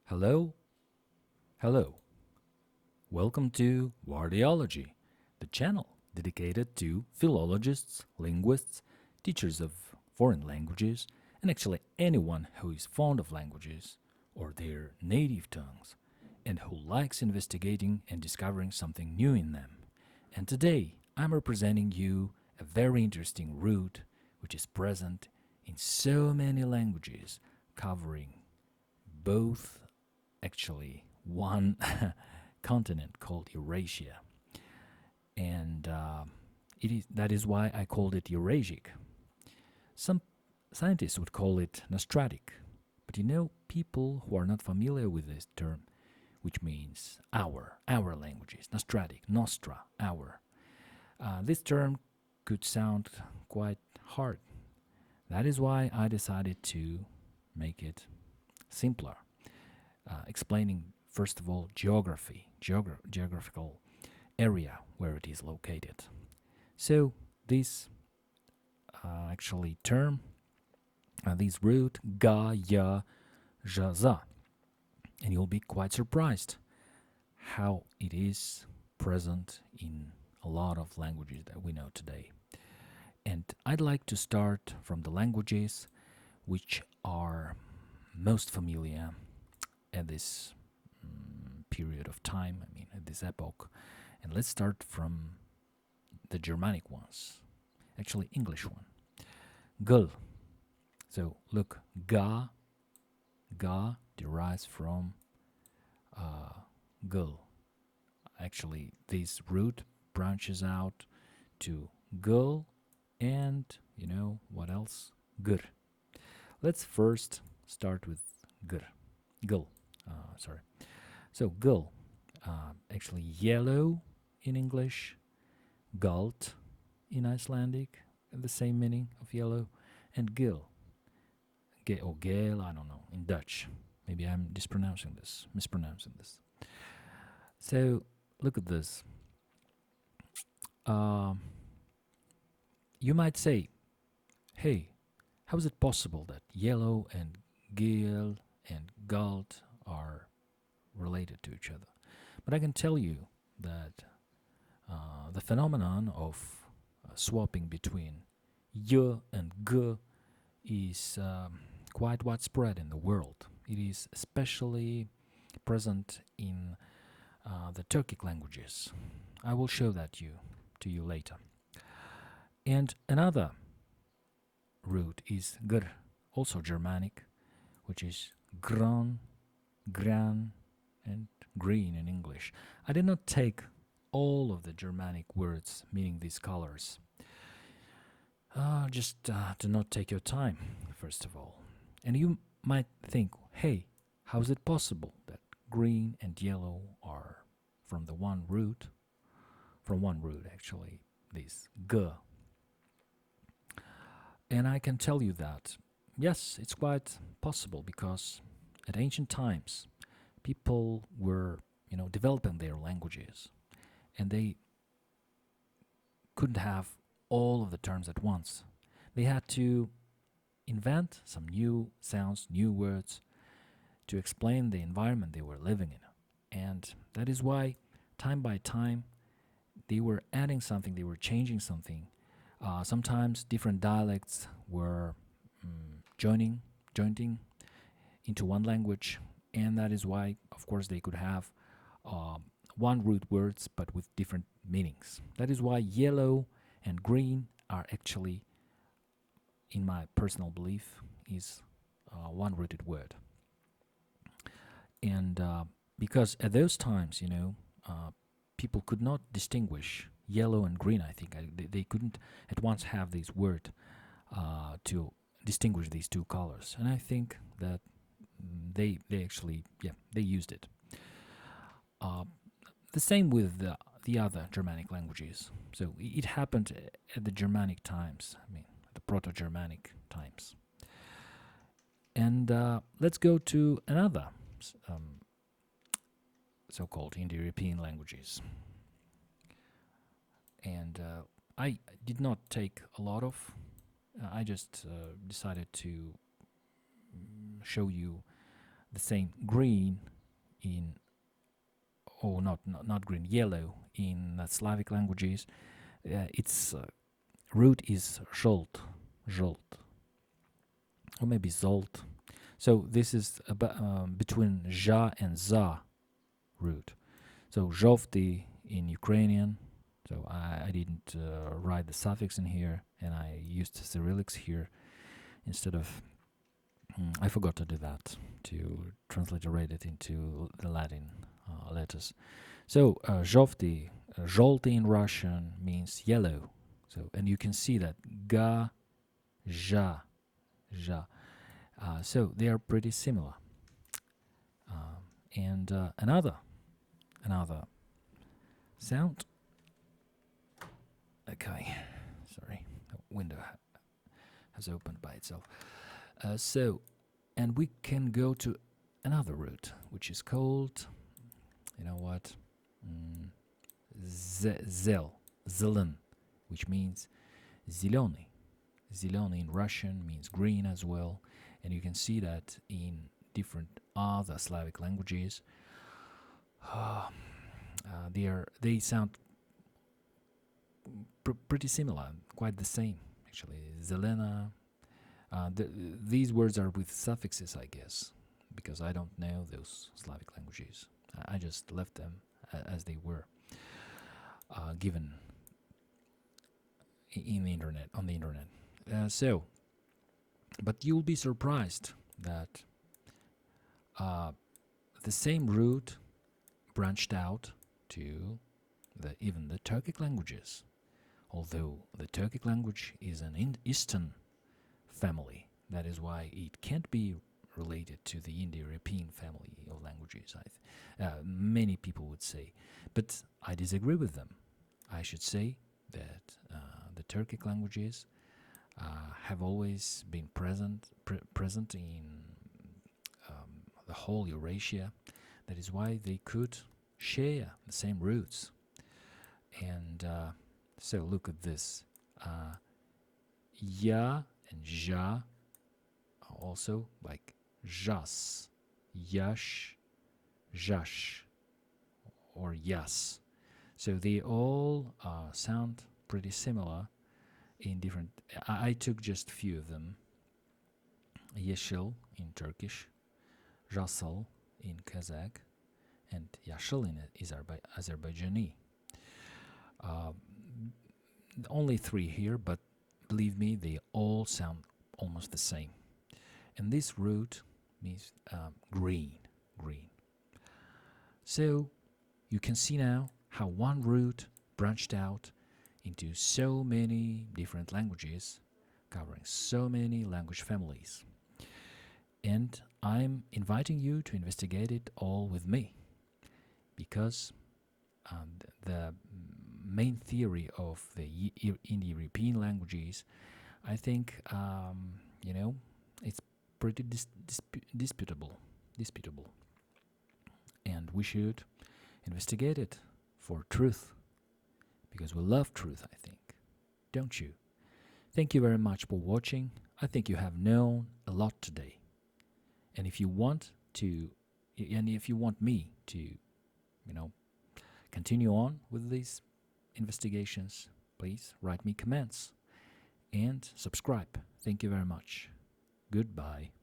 Hello, hello. Welcome to Wordeology, the channel dedicated to philologists, linguists, teachers of foreign languages, and actually anyone who is fond of languages or their native tongues and who likes investigating and discovering something new in them. And today I'm representing you a very interesting root which is present in so many languages, covering both actually one continent called Eurasia, and that is why I called it Eurasic. Some scientists would call it Nostratic, but people who are not familiar with this term, which means our languages, Nostratic, Nostra, our. This term could sound quite hard. That is why I decided to make it simpler, explaining first of all geographical area where it is located. So this actually term, this root ga, ya, ja, za, and you'll be quite surprised how it is present in a lot of languages that we know today. And I'd like to start from the languages which are most familiar at this period of time, at this epoch. And let's start from the Germanic ones, actually English one. Gul. So look, ga derives from gul. Actually, this root branches out to gul, and what else? Gur. Let's first start with gur. Gul. Sorry. So gul, actually yellow in English, gult in Icelandic, the same meaning of yellow, and gil, or gel, I don't know, in Dutch. Maybe I'm mispronouncing this. So look at this. You might say, hey, how is it possible that yellow and gil and galt are related to each other? But I can tell you that the phenomenon of swapping between y and g is quite widespread in the world. It is especially present in the Turkic languages. I will show that to you later. And another root is gr, also Germanic, which is gran, gran, and green in English. I did not take all of the Germanic words meaning these colors, just to not take your time, first of all. And you might think, hey, how is it possible that green and yellow are from one root actually, this g? And I can tell you that, yes, it's quite possible, because at ancient times, people were, developing their languages, and they couldn't have all of the terms at once. They had to invent some new sounds, new words to explain the environment they were living in. And that is why, time by time, they were adding something, they were changing something. Sometimes different dialects were joining into one language, and that is why, of course, they could have one root words but with different meanings. That is why yellow and green are actually, in my personal belief, is one rooted word. And because at those times, people could not distinguish yellow and green. I think they couldn't at once have this word to distinguish these two colors, and I think that they actually they used it. The same with the other Germanic languages. So it happened at the Germanic times. The Proto-Germanic times. And let's go to another so-called Indo-European languages. And I did not take a lot of. I just decided to show you the same green in, oh, not green, yellow in Slavic languages. Its root is zholt, or maybe zolt. So this is between zha and za root. So zhovty in Ukrainian. So I didn't write the suffix in here, and I used Cyrillics here instead of. I forgot to do that, to transliterate it into the Latin letters. So zhovty, zholty in Russian means yellow. So, and you can see that ga, zha, zha. So they are pretty similar. And another sound. Okay, sorry, the window has opened by itself. And we can go to another root, which is called, you know what, zelen, which means zilony. Zilony in Russian means green as well, and you can see that in different other Slavic languages. They sound pretty similar, quite the same actually. Zelena. These words are with suffixes, I guess, because I don't know those Slavic languages. I just left them as they were given on the internet. But you'll be surprised that the same root branched out to even the Turkic languages, although the Turkic language is an Eastern family. That is why it can't be related to the Indo-European family of languages, many people would say. But I disagree with them. I should say that the Turkic languages have always been present in the whole Eurasia. That is why they could share the same roots. And so look at this. Ya and ja are also like jas, yash, jash, or yas. So they all sound pretty similar in different. I took just a few of them. Yeşil in Turkish, Rasal in Kazakh, and Yaşıl in Azerbaijani. Only three here, but believe me, they all sound almost the same. And this root means green. So you can see now how one root branched out into so many different languages, covering so many language families. And I'm inviting you to investigate it all with me, because the main theory of the Indo-European languages, I think, it's pretty disputable. And we should investigate it for truth, because we love truth, I think. Don't you? Thank you very much for watching. I think you have known a lot today. And if you want me to, continue on with these investigations, please write me comments and subscribe. Thank you very much. Goodbye.